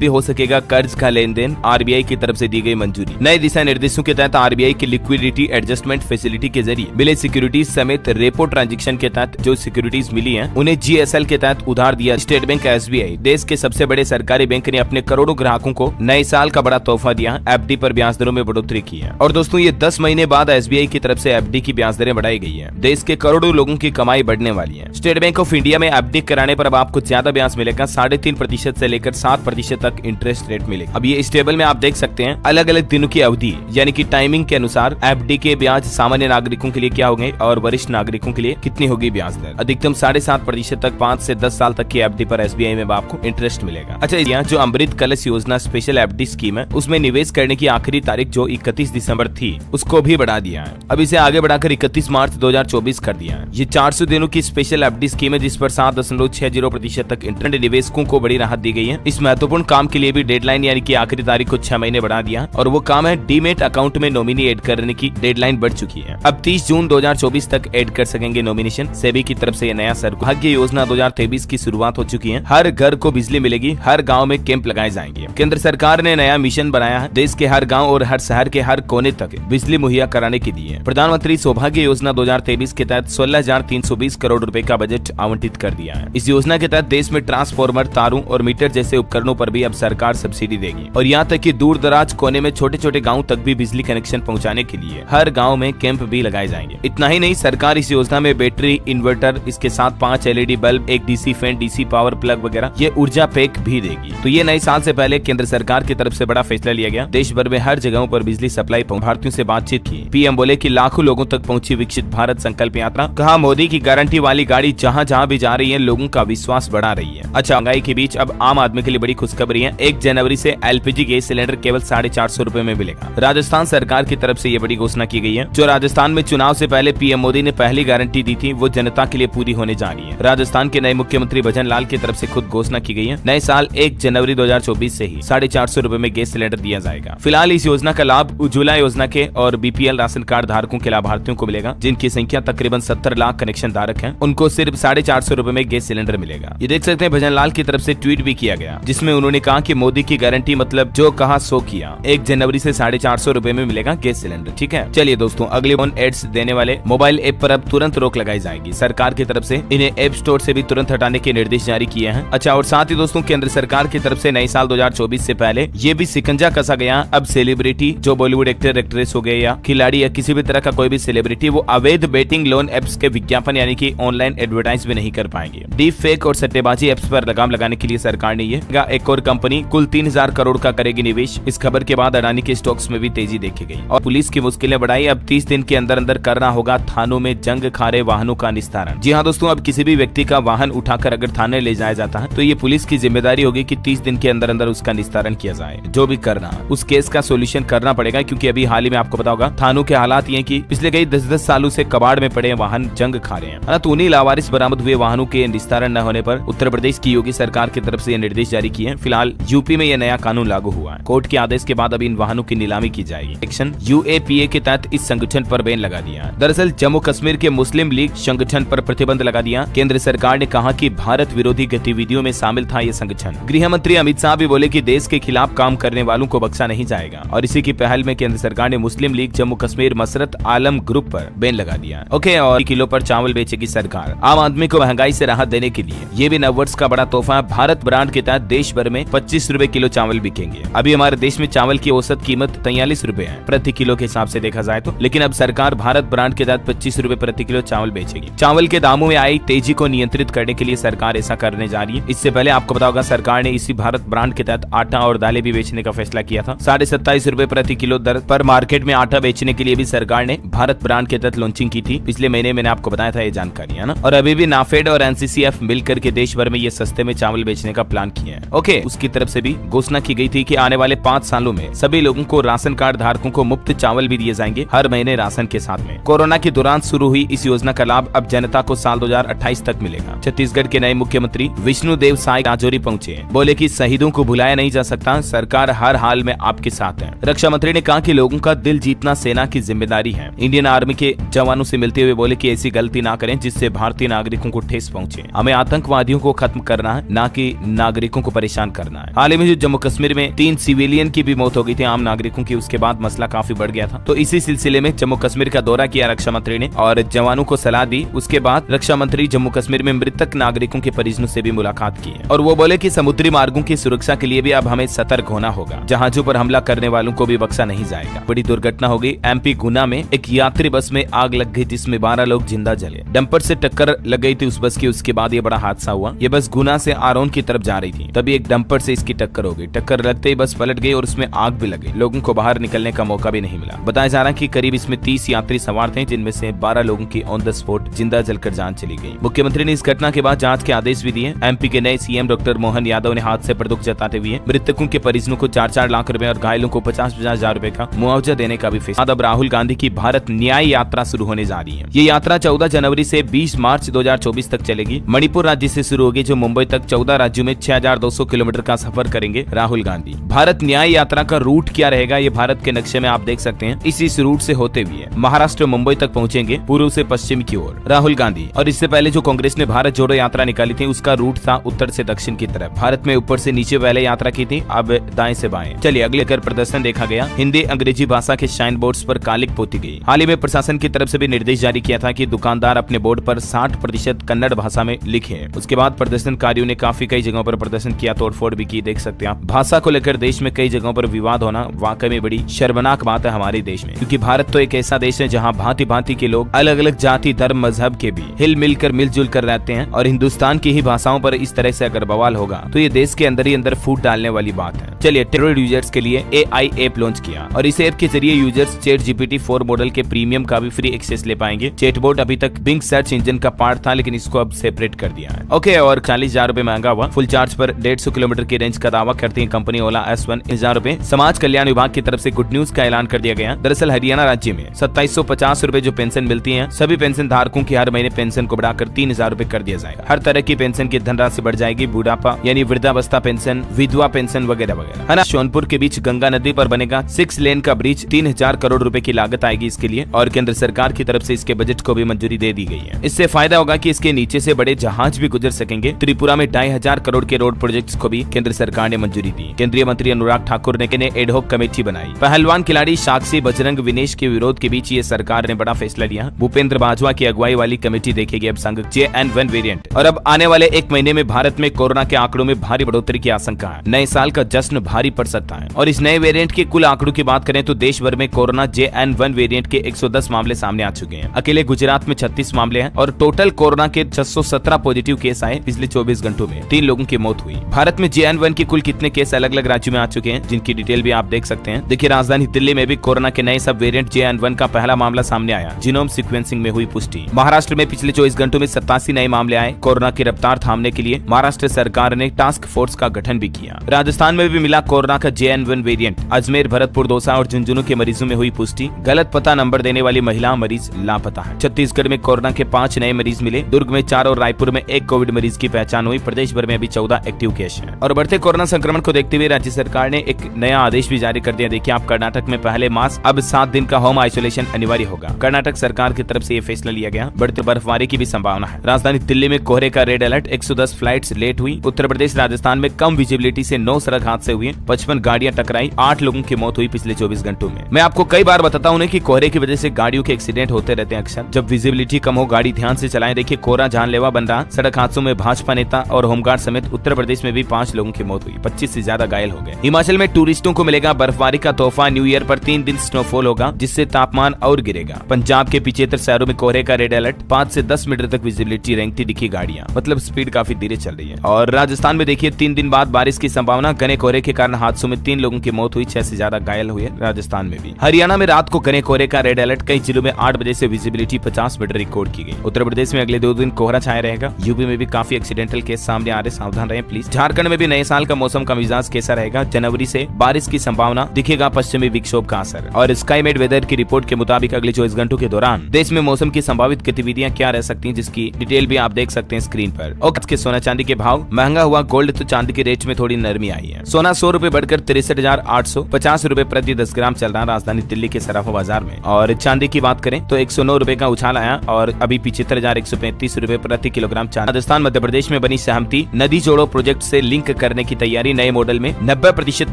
भी हो सकेगा कर्ज का लेन देन, आरबीआई की तरफ से दी गई मंजूरी। नए दिशा निर्देशों के तहत आरबीआई की लिक्विडिटी एडजस्टमेंट फैसिलिटी के जरिए मिले सिक्योरिटीज समेत रेपो ट्रांजेक्शन के तहत जो सिक्योरिटीज मिली हैं उन्हें जीएसएल के तहत उधार दिया। स्टेट बैंक एसबीआई देश के सबसे बड़े सरकारी बैंक ने अपने करोड़ों ग्राहकों को नए साल का बड़ा तोहफा दिया। एफडी पर ब्याज दरों में बढ़ोतरी की है। और दोस्तों ये 10 महीने बाद एसबीआई की तरफ से एफडी की ब्याज दरें बढ़ाई गई है। देश के करोड़ों लोगों की कमाई बढ़ने वाली है। स्टेट बैंक ऑफ इंडिया में एफडी कराने पर अब आपको ज्यादा ब्याज मिलेगा। 3.5% से लेकर 7% तक इंटरेस्ट रेट मिलेगा। अब ये स्टेबल में आप देख सकते हैं अलग अलग दिनों की अवधि यानी कि टाइमिंग के अनुसार एफडी के ब्याज सामान्य नागरिकों के लिए क्या होंगे और वरिष्ठ नागरिकों के लिए कितनी होगी ब्याज दर। अधिकतम 7.5% तक 5 से 10 साल तक की एफडी पर एसबीआई में आपको इंटरेस्ट मिलेगा। अच्छा, यहाँ जो अमृत कलश योजना स्पेशल एफडी स्कीम है उसमें निवेश करने की आखिरी तारीख जो 31 दिसंबर थी उसको भी बढ़ा दिया है। अब इसे आगे बढ़ाकर 31 मार्च 2024 कर दिया है। ये 400 दिनों की स्पेशल एफडी स्कीम है जिस पर 7.60% तक इंटरनेट निवेशकों को बड़ी राहत दी गई है। इस महत्वपूर्ण काम के लिए भी डेडलाइन यानी कि आखिरी तारीख को 6 महीने बढ़ा दिया और वो काम है डीमेट अकाउंट में नॉमिनी ऐड करने की डेडलाइन बढ़ चुकी है। अब 30 जून 2024 तक ऐड कर सकेंगे नॉमिनेशन। सेबी की तरफ से ये नया सौभाग्य योजना 2023 की शुरुआत हो चुकी है। हर घर को बिजली मिलेगी, हर गाँव में कैंप लगाए जाएंगे। केंद्र सरकार ने नया मिशन बनाया है देश के हर गाँव और हर शहर के हर कोने तक बिजली मुहैया कराने के लिए। प्रधानमंत्री सौभाग्य योजना 2023 के तहत 16,320 करोड़ रुपए का बजट आवंटित कर दिया है। इस योजना के तहत देश में ट्रांसफार्मर, तारों और मीटर जैसे उपकरणों पर भी अब सरकार सब्सिडी देगी और यहाँ तक कि दूर दराज कोने में छोटे छोटे गाँव तक भी बिजली कनेक्शन पहुँचाने के लिए हर गाँव में कैंप भी लगाए जाएंगे। इतना ही नहीं, सरकार इस योजना में बैटरी, इन्वर्टर, इसके साथ 5 LED बल्ब, एक DC fan, DC power plug वगैरह ये ऊर्जा पैक भी देगी। तो ये नए साल से पहले केंद्र सरकार की तरफ से बड़ा फैसला लिया गया। देश भर में हर जगहों पर बिजली सप्लाई भारतीयों से बातचीत की। पीएम बोले कि लाखों लोगों तक पहुंची विकसित भारत संकल्प यात्रा। कहा मोदी की गारंटी वाली गाड़ी जहां जहां भी जा रही है लोगों का विश्वास बढ़ा रही है। अच्छा, महंगाई के बीच अब आम आदमी के लिए बड़ी खुशखबरी है। 1 जनवरी से एलपीजी गैस सिलेंडर केवल 450 रुपए में मिलेगा। राजस्थान सरकार की तरफ से ये बड़ी घोषणा की गई है। जो राजस्थान में चुनाव से पहले पीएम मोदी ने पहली गारंटी दी थी वो जनता के लिए पूरी होने जा रही है। राजस्थान के नए मुख्यमंत्री भजन लाल की तरफ से खुद घोषणा की गई है। नए साल 1 जनवरी 2024 से ही 450 रुपए में गैस सिलेंडर दिया जाएगा। फिलहाल इस योजना का लाभ उज्ज्वला योजना के और बीपीएल राशन कार्ड धारकों के लाभार्थियों को मिलेगा जिनकी संख्या तकरीबन 70 लाख कनेक्शन धारक हैं। उनको सिर्फ 450 रुपए में गैस सिलेंडर मिलेगा। ये देख सकते हैं भजन लाल की तरफ से ट्वीट भी किया गया जिसमें उन्होंने कहा कि मोदी की गारंटी मतलब जो कहा सो किया। 1 जनवरी से 450 रुपए में मिलेगा गैस सिलेंडर। ठीक है, चलिए दोस्तों, अगले फोन एड्स देने वाले मोबाइल ऐप पर अब तुरंत रोक लगाई जाएगी। सरकार की तरफ से इन्हें ऐप स्टोर से भी तुरंत हटाने के निर्देश जारी किए हैं। अच्छा, और साथ ही दोस्तों केंद्र सरकार की तरफ से नए साल 2024 से पहले ये भी शिकंजा कसा गया। अब सेलिब्रिटी जो बॉलीवुड एक्टर, एक्ट्रेस हो गए या खिलाड़ी या किसी भी तरह का कोई भी सेलिब्रिटी वो अवैध बेटिंग लोन एप्स के विज्ञापन यानी कि ऑनलाइन एडवर्टाइज भी नहीं कर पाएंगे। डीप फेक और सट्टेबाजी एप्स पर लगाम लगाने के लिए सरकार ने एक और कंपनी कुल 3000 करोड़ का करेगी निवेश। इस खबर के बाद अडानी के स्टॉक्स में भी तेजी देखी गई और पुलिस की मुश्किलें बढ़ाई। अब 30 दिन के अंदर अंदर करना होगा थानों में जंग खा रहे वाहनों का निस्तारण। जी हाँ दोस्तों, अब किसी भी व्यक्ति का वाहन उठाकर अगर थाने ले जाया जाता है तो ये पुलिस की जिम्मेदारी होगी कि 30 दिन के अंदर अंदर उसका निस्तारण किया जाए। जो भी करना उस केस का सोल्यूशन करना पड़ेगा क्योंकि अभी हाल ही में आपको पता होगा थानों के हालात ये कि पिछले कई 10-10 सालों से कबाड़ में पड़े वाहन जंग खा रहे हैं। तो उन्हीं लावारिस बरामद हुए वाहनों के निस्तारण न होने पर उत्तर प्रदेश की योगी सरकार की तरफ से ये निर्देश जारी किए हैं। फिलहाल यूपी में यह नया कानून लागू हुआ है। कोर्ट के आदेश के बाद अब इन वाहनों की नीलामी की जाएगी। सेक्शन यूएपीए के तहत इस संगठन पर बैन लगा दिया। दरअसल जम्मू कश्मीर के मुस्लिम लीग संगठन पर प्रतिबंध लगा दिया। केंद्र सरकार ने कहा कि भारत विरोधी गतिविधियों में शामिल था ये संगठन। गृह मंत्री अमित शाह भी बोले कि देश के खिलाफ काम करने वालों को बख्शा नहीं जाएगा और इसी की पहल में केंद्र सरकार ने मुस्लिम लीग जम्मू कश्मीर मसरत आलम ग्रुप पर बैन लगा दिया। ओके, और किलो पर चावल बेचेगी सरकार। आम आदमी को महंगाई से राहत देने के लिए ये भी नववर्ष का बड़ा तोहफा। भारत ब्रांड के तहत देश भर में 25 रुपए किलो चावल बिकेंगे। अभी हमारे देश में चावल की औसत कीमत 43 रुपए है प्रति किलो के हिसाब से देखा जाए तो, लेकिन अब सरकार भारत ब्रांड के तहत 25 रुपए प्रति किलो चावल बेचेगी। चावल के दामों में आई तेजी को नियंत्रित करने के लिए सरकार ऐसा करने जा रही है। इससे पहले आपको पता होगा सरकार ने इसी भारत ब्रांड के तहत आटा और दालें भी बेचने का फैसला किया था। 27.5 रुपए प्रति किलो दर पर मार्केट में आटा बेचने के लिए भी सरकार ने भारत ब्रांड के तहत लॉन्चिंग की थी। पिछले महीने मैंने आपको बताया था ये जानकारी, है ना। और अभी भी नाफेड और एनसीसीएफ मिलकर के देश भर में ये सस्ते में चावल बेचने का प्लान किया है। ओके, उसकी तरफ से भी घोषणा की गई थी कि आने वाले 5 सालों में सभी लोगों को राशन कार्ड धारकों को मुफ्त चावल भी दिए जाएंगे हर महीने राशन के साथ में। कोरोना के दौरान शुरू हुई इस योजना का लाभ अब जनता को साल 2028 तक मिलेगा। छत्तीसगढ़ के नए मुख्यमंत्री विष्णुदेव साय राजौरी पहुंचे, बोले कि शहीदों को भुलाया नहीं जा सकता, सरकार हर हाल में आपके साथ है। रक्षा मंत्री ने कहा कि लोगों का दिल जीतना सेना की जिम्मेदारी है। इंडियन आर्मी के जवानों से मिलते हुए बोले कि ऐसी गलती ना करें जिससे भारतीय नागरिकों को ठेस पहुंचे। हमें आतंकवादियों को खत्म करना है, न कि नागरिकों को परेशान करना। करना है। हाल ही में जो जम्मू कश्मीर में 3 सिविलियन की भी मौत हो गई थी, आम नागरिकों की, उसके बाद मसला काफी बढ़ गया था। तो इसी सिलसिले में जम्मू कश्मीर का दौरा किया रक्षा मंत्री ने और जवानों को सलाह दी। उसके बाद रक्षा मंत्री जम्मू कश्मीर में मृतक नागरिकों के परिजनों से भी मुलाकात की है और वो बोले कि समुद्री मार्गों की सुरक्षा के लिए भी अब हमें सतर्क होना होगा। जहाजों पर हमला करने वालों को भी बख्शा नहीं जाएगा। बड़ी दुर्घटना हो गई एमपी गुना में। एक यात्री बस में आग लग गई जिसमें 12 लोग जिंदा जले। डंपर से टक्कर लग गई थी उस बस की। उसके बाद ये बड़ा हादसा हुआ। ये बस गुना से आरोन की तरफ जा रही थी, तभी एक डंपर से इसकी टक्कर हो गई। टक्कर लगते ही बस पलट गई और उसमें आग भी लग गई। लोगों को बाहर निकलने का मौका भी नहीं मिला। बताया जा रहा है कि करीब इसमें 30 यात्री सवार थे, जिनमें से 12 लोगों की ऑन द स्पॉट जिंदा जलकर जान चली गई। मुख्यमंत्री ने इस घटना के बाद जांच के आदेश भी दिए। एमपी के नए सीएम डॉक्टर मोहन यादव ने हादसे पर दुख जताते हुए मृतकों के परिजनों को 4-4 लाख रुपए और घायलों को 50-50 हजार रुपए का मुआवजा देने का भी फैसला। अब राहुल गांधी की भारत न्याय यात्रा शुरू होने जा रही है। ये यात्रा 14 जनवरी से 20 मार्च 2024 तक चलेगी। मणिपुर राज्य से शुरू होगी, जो मुंबई तक 14 राज्यों में 6200 किलोमीटर का सफर करेंगे राहुल गांधी। भारत न्याय यात्रा का रूट क्या रहेगा, ये भारत के नक्शे में आप देख सकते हैं। इस रूट से होते हुए महाराष्ट्र मुंबई तक पहुंचेंगे, पूर्व से पश्चिम की ओर राहुल गांधी। और इससे पहले जो कांग्रेस ने भारत जोड़ो यात्रा निकाली थी, उसका रूट था उत्तर से दक्षिण की तरफ। भारत में ऊपर से नीचे पहले यात्रा की थी, अब दाएं से बाएं। चलिए अगले कर प्रदर्शन देखा गया। हिंदी अंग्रेजी भाषा के साइन बोर्ड्स पर कालिक पोती गई। हाल ही में प्रशासन की तरफ से भी निर्देश जारी किया था कि दुकानदार अपने बोर्ड पर 60% कन्नड़ भाषा में लिखे। उसके बाद प्रदर्शनकारियों ने काफी कई जगहों पर प्रदर्शन किया, तोड़फोड़ भी की, देख सकते हैं आप। भाषा को लेकर देश में कई जगहों पर विवाद होना वाकई में बड़ी शर्मनाक बात है हमारे देश में, क्योंकि भारत तो एक ऐसा देश है जहाँ भांति भांति के लोग अलग अलग जाति धर्म मजहब के भी हिल मिलकर मिलजुल कर रहते हैं। और हिंदुस्तान की ही भाषाओं पर इस तरह से अगर बवाल होगा तो ये देश के अंदर ही अंदर फूट डालने वाली बात है। चलिए टेरर यूजर्स के लिए AI ऐप लॉन्च किया और इस ऐप के जरिए यूजर्स ChatGPT 4 मॉडल के प्रीमियम का भी फ्री एक्सेस ले पाएंगे। चैटबॉट अभी तक बिंग सर्च इंजन का पार्ट था, लेकिन इसको अब सेपरेट कर दिया है। ओके, और 40,000 रुपए महंगा हुआ। फुल चार्ज पर 150 किलोमीटर की रेंज का दावा करती है कंपनी ओला। S1 1000 रुपए। समाज कल्याण विभाग की तरफ से गुड न्यूज का ऐलान कर दिया गया। दरअसल हरियाणा राज्य में 2750 रुपए जो पेंशन मिलती है, सभी पेंशन धारकों की हर महीने पेंशन को बढ़ाकर 3000 रुपए कर दिया जाएगा। हर तरह की पेंशन की धनराशि बढ़ जाएगी। बुढ़ापा यानी वृद्धावस्था पेंशन, विधवा पेंशन वगैरह वगैरह, है ना। सोनपुर के बीच गंगा नदी पर बनेगा 6 लेन का ब्रिज। 3000 करोड़ रुपए की लागत आएगी इसके लिए और केंद्र सरकार की तरफ से इसके बजट को भी मंजूरी दे दी गई है। इससे फायदा होगा कि इसके नीचे से बड़े जहाज भी गुजर सकेंगे। त्रिपुरा में 2500 करोड़ के रोड प्रोजेक्ट्स को भी केंद्र सरकार ने मंजूरी दी। केंद्रीय मंत्री अनुराग ठाकुर ने एडहॉक कमेटी बनाई। पहलवान खिलाड़ी साक्षी बजरंग विनेश के विरोध के बीच ये सरकार ने बड़ा फैसला लिया। भूपेंद्र बाजवा की अगुवाई वाली कमेटी देखेगी अब संघ JN1 वेरिएंट। और अब आने वाले 1 महीने में भारत में कोरोना के आंकड़ों में भारी बढ़ोतरी की आशंका है। नए साल का जश्न भारी पड़ सकता है। और इस नए वेरिएंट के कुल आंकड़ों की बात करें तो देश भर में कोरोना JN1 वेरिएंट के 110 मामले सामने आ चुके हैं। अकेले गुजरात में 36 मामले हैं और टोटल कोरोना के 617 पॉजिटिव केस आए। पिछले 24 घंटों में 3 लोगों की मौत हुई। भारत में JN1 के कुल कितने केस अलग अलग राज्यों में आ चुके हैं, जिनकी डिटेल भी आप देख सकते हैं। देखिए, राजधानी दिल्ली में भी कोरोना के नए सब वेरिएंट JN1 का पहला मामला सामने आया। जीनोम सीक्वेंसिंग में हुई पुष्टि। महाराष्ट्र में पिछले 24 घंटों में 87 नए मामले आए। कोरोना की रफ्तार थामने के लिए महाराष्ट्र सरकार ने टास्क फोर्स का गठन भी किया। राजस्थान में भी मिला कोरोना का JN1 वेरिएंट। अजमेर, भरतपुर, दौसा और झुंझुनू के मरीजों में हुई पुष्टि। गलत पता नंबर देने वाली महिला मरीज लापता है। छत्तीसगढ़ में कोरोना के 5 नए मरीज मिले। दुर्ग में 4 और रायपुर में 1 कोविड मरीज की पहचान हुई। प्रदेश भर में अभी 14 एक्टिव केस हैं। और बढ़ते कोरोना संक्रमण को देखते हुए राज्य सरकार ने एक नया आदेश भी जारी कर दिया। देखिए आप, कर्नाटक में पहले मास अब 7 दिन का होम आइसोलेशन अनिवार्य होगा। कर्नाटक सरकार की तरफ से ये फैसला लिया गया। बढ़ती बर्फबारी की भी संभावना है। राजधानी दिल्ली में कोहरे का रेड अलर्ट। 110 फ्लाइट्स लेट हुई। उत्तर प्रदेश, राजस्थान में कम विजिबिलिटी से 9 सड़क हादसे हुए। 55 गाड़ियां टकराई। 8 लोगों की मौत हुई पिछले 24 घंटों में। मैं आपको कई बार बताता हूँ कि कोहरे की वजह से गाड़ियों के एक्सीडेंट होते रहते हैं अक्सर। जब विजिबिलिटी कम हो, गाड़ी ध्यान से चलाएं। देखिए, कोहरा जानलेवा बन रहा। सड़क हादसों में भाजपा नेता और होमगार्ड समेत उत्तर प्रदेश में भी 5 लोगों की मौत हुई। 25 से ज्यादा घायल हो गए। हिमाचल में टूरिस्टों को मिलेगा बर्फबारी का तोहफा। न्यू ईयर पर 3 दिन स्नोफॉल होगा, जिससे तापमान और गिरेगा। पंजाब के 75 शहरों में कोहरे का रेड अलर्ट। 5 से 10 मीटर तक विजिबिलिटी रेंगती दिखी गाड़ियां, मतलब स्पीड काफी धीरे चल रही है। और राजस्थान में देखिए 3 दिन बाद बारिश की संभावना। घने कोहरे के कारण हादसों में 3 लोगों की मौत हुई। 6 से ज्यादा घायल हुए राजस्थान में भी। हरियाणा में रात को घने कोहरे का रेड अलर्ट। कई जिलों में 8 बजे से विजिबिलिटी 50 मीटर रिकॉर्ड की गई। उत्तर प्रदेश में अगले 2 दिन कोहरा छाया रहेगा। यूपी में भी काफी एक्सीडेंटल केस सामने आ रहे, सावधान रहें प्लीज। झारखंड में भी नए साल का मौसम का मिजाज कैसा रहेगा? जनवरी से बारिश की संभावना, दिखेगा पश्चिमी विक्षोभ का असर। और स्काईमेट वेदर की रिपोर्ट के मुताबिक अगले 24 घंटों के दौरान देश में मौसम की संभावित गतिविधियां क्या रह सकती हैं, जिसकी डिटेल भी आप देख सकते हैं स्क्रीन पर। और आज के सोना चांदी के भाव। महंगा हुआ गोल्ड तो चांदी के रेट में थोड़ी नरमी आई है। सोना 100 रुपए बढ़कर 63,850 रुपए प्रति 10 ग्राम चल रहा राजधानी दिल्ली के सराफा बाजार में। और चांदी की बात करें तो 109 रुपए का उछाल आया और अभी 75,135 रुपए प्रति किलोग्राम चांदी। राजस्थान मध्य प्रदेश में बनी सहमति नदी जोड़ो प्रोजेक्ट से लिंक करने की तैयारी। नए मॉडल में 90%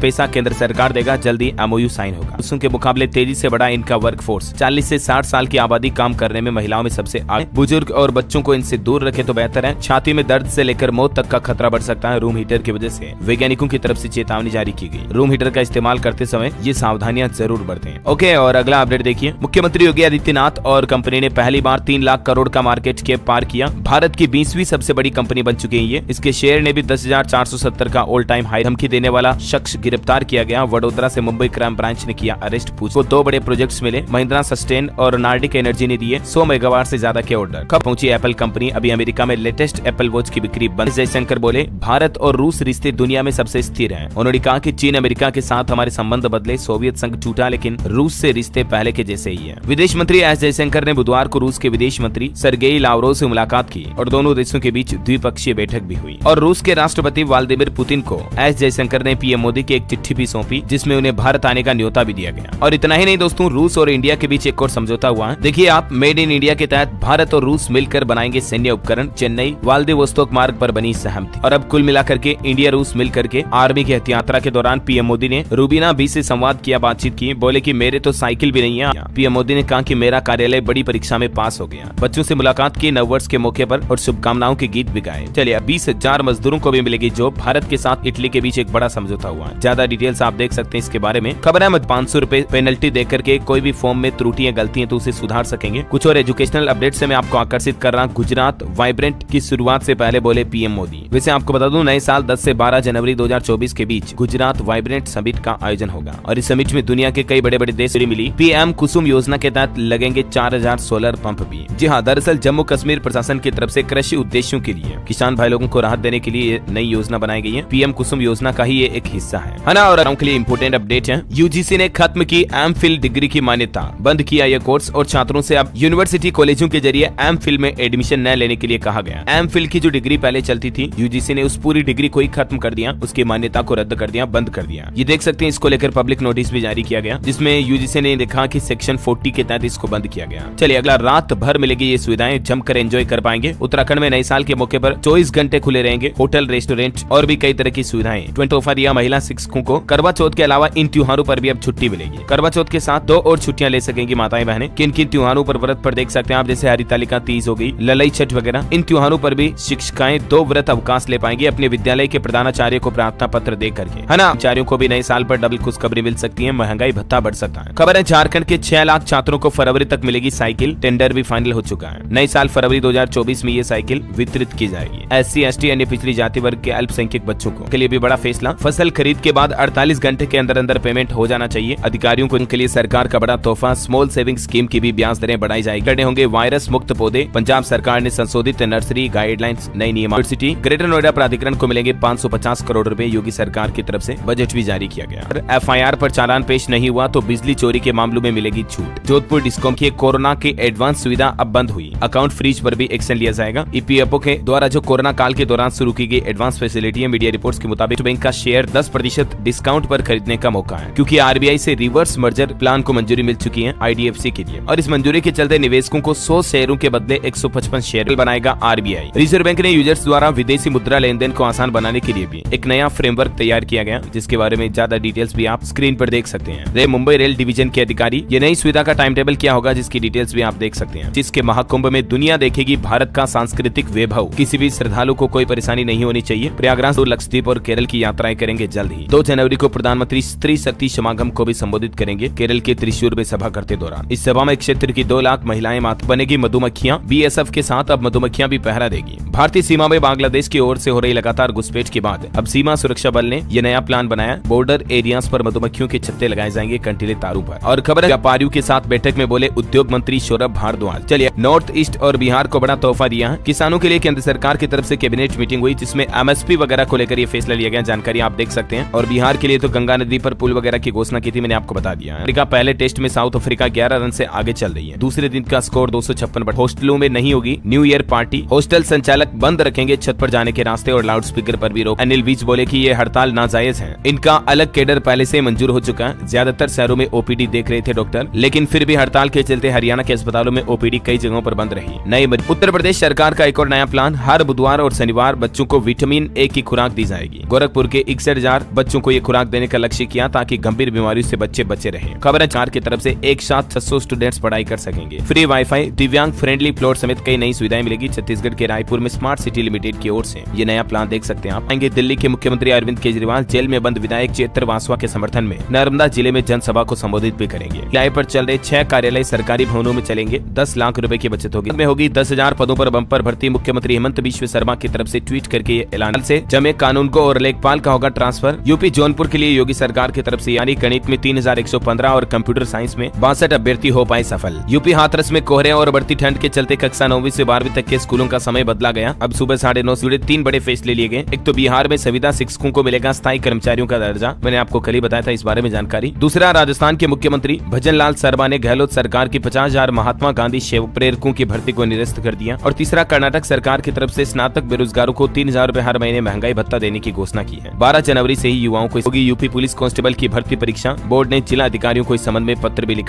पैसा केंद्र सरकार देगा, जल्दी MOU साइन होगा। पुरुषों के मुकाबले तेजी से बढ़ा इनका वर्कफोर्स। 40 से 60 साल की आबादी काम करने में महिलाओं में सबसे आगे। बुजुर्ग और बच्चों को इनसे दूर रखे तो बेहतर है। छाती में दर्द से लेकर मौत तक का खतरा बढ़ सकता है रूम हीटर की वजह से। वैज्ञानिकों की तरफ से चेतावनी जारी की गई। रूम हीटर का इस्तेमाल करते समय ये सावधानियां जरूर बरतें। ओके, और अगला अपडेट देखिए। मुख्यमंत्री योगी आदित्यनाथ और कंपनी ने पहली बार 3 लाख करोड़ का मार्केट कैप पार किया। भारत की 20वीं सबसे बड़ी कंपनी बन चुकी है ये। इसके शेयर ने भी 10,470 का ऑल टाइम हाई। धमकी देने वाला शख्स गिरफ्तार किया गया। वडोदरा से मुंबई क्राइम ब्रांच ने किया अरेस्ट। पूछ को 2 बड़े प्रोजेक्ट्स मिले। महिंद्रा सस्टेन और नार्डिक एनर्जी ने दिए 100 मेगावाट से ज्यादा के ऑर्डर। कब पहुंची एप्पल कंपनी? अभी अमेरिका में लेटेस्ट एप्पल वॉच की बिक्री बंद। जयशंकर बोले भारत और रूस रिश्ते दुनिया में सबसे स्थिर हैं। उन्होंने कहा कि चीन अमेरिका के साथ हमारे संबंध बदले, सोवियत संघ टूटा लेकिन रूस से रिश्ते पहले के जैसे ही है। विदेश मंत्री एस जयशंकर ने बुधवार को रूस के विदेश मंत्री सर्गेई लावरोव से मुलाकात की और दोनों देशों के बीच द्विपक्षीय बैठक भी हुई। और रूस के राष्ट्रपति व्लादिमीर पुतिन को एस जयशंकर ने पीएम मोदी की एक चिट्ठी भी सौंपी जिसमें उन्हें भारत आने का न्योता भी दिया गया। और इतना ही नहीं दोस्तों, रूस और इंडिया के बीच एक और समझौता हुआ है। देखिए आप, मेड इन इंडिया के तहत भारत और रूस मिलकर बनाएंगे सैन्य उपकरण। चेन्नई व्लादिवोस्तोक मार्ग पर बनी सहमति। और अब कुल मिलाकर के इंडिया रूस मिलकर के आर्मी की यात्रा के दौरान पीएम मोदी ने रूबीना बी से संवाद किया, बातचीत की। बोले कि मेरे तो साइकिल भी नहीं है। पीएम मोदी ने कहा कि मेरा कार्यालय बड़ी परीक्षा में पास हो गया। बच्चों से मुलाकात की नववर्ष के मौके पर और शुभकामनाओं के गीत भी गाए। चलिए, 20,000 मजदूरों को भी मिलेगी जॉब। भारत के साथ इटली के बीच एक बड़ा समझौता हुआ है। ज्यादा डिटेल्स आप देख सकते हैं इसके बारे में। खबर है 500 रुपए पेनल्टी देकर के कोई भी फॉर्म में त्रुटियां गलतियां तो उसे सुधार सकेंगे। कुछ और एजुकेशनल अपडेट से मैं आपको आकर्षित कर रहा हूं। गुजरात वाइब्रेंट की शुरुआत से पहले बोले पीएम मोदी। वैसे आपको बता दूं, नए साल 10 से 12 जनवरी 2024 के बीच गुजरात वाइब्रेंट समिट का आयोजन होगा और इस समिट में दुनिया के कई बड़े बड़े देश से मिली। पीएम कुसुम योजना के तहत लगेंगे 4000 सोलर पंप भी। जी हाँ, दरअसल जम्मू कश्मीर प्रशासन की तरफ से कृषि उद्देश्यों के लिए किसान भाई लोगों को राहत देने के लिए नई योजना बनाई गई है। पीएम कुसुम योजना का ही ये एक हिस्सा है ना। और के लिए इम्पोर्टेंट अपडेट है। यूजीसी ने खत्म की एमफिल डिग्री की मान्यता, बंद किया यह कोर्स और छात्रों से अब यूनिवर्सिटी कॉलेजों के जरिए एमफिल में एडमिशन न लेने के लिए कहा गया। एमफिल की जो डिग्री पहले चलती थी, यूजीसी ने उस पूरी डिग्री को ही खत्म कर दिया, उसकी मान्यता को रद्द कर दिया, बंद कर दिया। ये देख सकते हैं, इसको लेकर पब्लिक नोटिस भी जारी किया गया जिसमें यूजीसी ने लिखा कि सेक्शन 40 के तहत इसको बंद किया गया। चलिए, अगला रात भर मिलेगी ये सुविधाएं, जमकर एंजॉय कर पाएंगे। उत्तराखंड में नए साल के मौके पर 24 घंटे खुले रहेंगे होटल, रेस्टोरेंट और भी कई तरह की सुविधाएं। 20 ऑफर दिया महिला शिक्षकों को। करवा चौथ के अलावा इन त्योहारों पर भी अब छुट्टी मिलेगी। करवा चौथ के साथ 2 और छुट्टियां ले सकेंगी माताएं बहनें। किन किन त्योहारों पर व्रत पर देख सकते हैं आप, जैसे हरितालिका तीज हो गई, ललई छठ वगैरह। इन त्योहारों पर भी शिक्षिकाएं 2 व्रत अवकाश ले पाएंगी अपने विद्यालय के प्रधानाचार्य को प्रार्थना पत्र दे करके, है ना। आचार्यों को भी नए साल पर डबल खुशखबरी मिल सकती है, महंगाई भत्ता बढ़ सकता है। खबर है झारखंड के 6 लाख छात्रों को फरवरी तक मिलेगी साइकिल। टेंडर भी फाइनल हो चुका है। नए साल फरवरी 2024 में ये साइकिल वितरित की जाएगी। SC ST अन्य पिछड़ी जाति वर्ग के अल्पसंख्यक बच्चों को के लिए भी बड़ा फैसला। फसल खरीद के बाद 48 घंटे के अंदर अंदर पेमेंट हो जाना चाहिए। अधिकारियों को इनके लिए सरकार का बड़ा तोहफा, स्मॉल सेविंग स्कीम की भी ब्याज दरें बढ़ाई जाएगी। करने होंगे वायरस मुक्त पौधे। पंजाब सरकार ने संशोधित नर्सरी गाइडलाइंस, नई नियम। यूनिवर्सिटी ग्रेटर नोएडा प्राधिकरण को मिलेंगे 550 करोड़ रुपए। योगी सरकार की तरफ से बजट भी जारी किया गया। FIR पर चालान पेश नहीं हुआ तो बिजली चोरी के मामलों में मिलेगी छूट। जोधपुर डिस्कॉम की कोरोना की एडवांस सुविधा अब बंद हुई। अकाउंट फ्रीज पर भी एक्शन लिया जाएगा। EPFO के द्वारा जो कोरोना काल के दौरान शुरू की गई एडवांस फैसिलिटी है, मीडिया रिपोर्ट्स के मुताबिक बैंक का शेयर 10% डिस्काउंट पर खरीदने का मौका है, क्योंकि RBI से रिवर्स मर्जर प्लान को मंजूरी मिल चुकी है IDFC के लिए। और इस मंजूरी के चलते निवेशकों को 100 शेयरों के बदले 155 शेयर बनाएगा RBI। रिजर्व बैंक ने यूजर्स द्वारा विदेशी मुद्रा लेन देन को आसान बनाने के लिए भी एक नया फ्रेमवर्क तैयार किया गया, जिसके बारे में ज्यादा डिटेल्स भी आप स्क्रीन पर देख सकते हैं। मुंबई रेल डिवीजन के अधिकारी ये नई सुविधा का टाइम टेबल क्या होगा, जिसकी डिटेल्स भी आप देख सकते हैं। जिसके महाकुंभ में दुनिया देखेगी भारत का सांस्कृतिक वैभव। किसी भी श्रद्धालु को कोई परेशानी नहीं होनी चाहिए। प्रयागराज, लक्षद्वीप और केरल की यात्राएं करेंगे जल्द ही। 2 जनवरी को प्रधानमंत्री स्त्री शक्ति समागम को भी संबोधित करेंगे केरल के त्रिशूर में सभा करते दौरान। इस सभा में क्षेत्र की 2 लाख महिलाएं मात बनेगी मधुमक्खियां। BSF के साथ अब मधुमक्खियां भी पहरा देगी। भारतीय सीमा में बांग्लादेश की ओर से हो रही लगातार घुसपैठ के बाद अब सीमा सुरक्षा बल ने यह नया प्लान बनाया। बॉर्डर एरियाज पर मधुमक्खियों के छत्ते लगाए जाएंगे कंटीले तारों पर। और खबर है व्यापारियों के साथ बैठक में बोले उद्योग मंत्री सौरभ भारद्वाज। चलिए, नॉर्थ ईस्ट और बिहार को बड़ा तोहफा दिया है। किसानों के लिए केंद्र सरकार की तरफ से कैबिनेट मीटिंग हुई, जिसमें MSP वगैरह को लेकर ये फैसला लिया गया। जानकारी आप देख सकते हैं। और बिहार के लिए तो गंगा नदी पर पुल वगैरह की घोषणा की थी, मैंने आपको बता दिया। अमेरिका पहले टेस्ट में साउथ अफ्रीका 11 रन से आगे चल रही है। दूसरे दिन का स्कोर 256। हॉस्टलों में नहीं होगी न्यू ईयर पार्टी। हॉस्टल संचालक बंद रखेंगे छत पर जाने के रास्ते और लाउड स्पीकर पर भी रोक। अनिल विज बोले कि ये हड़ताल इस्तेमाल नाजायज है। इनका अलग केडर पहले से मंजूर हो चुका है। ज्यादातर शहरों में ओपीडी देख रहे थे डॉक्टर, लेकिन फिर भी हड़ताल के चलते हरियाणा के अस्पतालों में ओपीडी कई जगहों पर बंद रही। नई उत्तर प्रदेश सरकार का एक और नया प्लान, हर बुधवार और शनिवार बच्चों को विटामिन ए की खुराक दी जाएगी। गोरखपुर के 61,000 बच्चों को ये खुराक देने का लक्ष्य किया ताकि गंभीर बीमारियों से बच्चे बचे रहे। खबर है की तरफ से एक साथ 600 स्टूडेंट्स पढ़ाई कर सकेंगे। फ्री वाईफाई, दिव्यांग फ्रेंडली प्लॉट समेत कई नई सुविधाएं मिलेगी। छत्तीसगढ़ के रायपुर में स्मार्ट सिटी लिमिटेड की ओर से ये नया प्लान देख सकते हैं आप। आएंगे दिल्ली के मुख्यमंत्री अरविंद केजरीवाल जेल में बंद विधायक चेतर वासवा के समर्थन में नर्मदा जिले में जनसभा को संबोधित भी करेंगे। किराए पर चल रहे 6 कार्यालय सरकारी भवनों में चलेंगे। 10 लाख रुपए की बचत होगी। में होगी 10,000 पदों पर बंपर भर्ती। मुख्यमंत्री हेमंत बिश्व शर्मा की तरफ से ट्वीट करके ये ऐलान से जमे कानून को और लेखपाल का होगा ट्रांसफर। यूपी जौनपुर के लिए योगी सरकार की तरफ से यानी गणित में 3,115 और कंप्यूटर साइंस में 62 अभ्यर्थी हो पाए सफल। यूपी हाथरस में कोहरे और बढ़ती ठंड के चलते कक्षा 9वीं से 12वीं तक के स्कूलों का समय बदला गया। अब सुबह 9:30 से जुड़े 3 बड़े फैसले लिए गए। एक तो बिहार में संविदा शिक्षकों को मिलेगा स्थायी कर्मचारियों का दर्जा, मैंने आपको कल ही बताया था इस बारे में जानकारी। दूसरा, राजस्थान के मुख्यमंत्री भजन लाल शर्मा ने गहलोत सरकार की 50,000 महात्मा गांधी सेवा प्रेरकों की भर्ती को निरस्त कर दिया। और तीसरा, कर्नाटक सरकार की तरफ से स्नातक बेरोजगारों को 3,000 रूपए हर महीने महंगाई भत्ता देने की घोषणा की है। 12 जनवरी से ही युवाओं को होगी यूपी पुलिस कांस्टेबल की भर्ती परीक्षा। बोर्ड ने जिला अधिकारियों को इस संबंध में पत्र भी लिखा।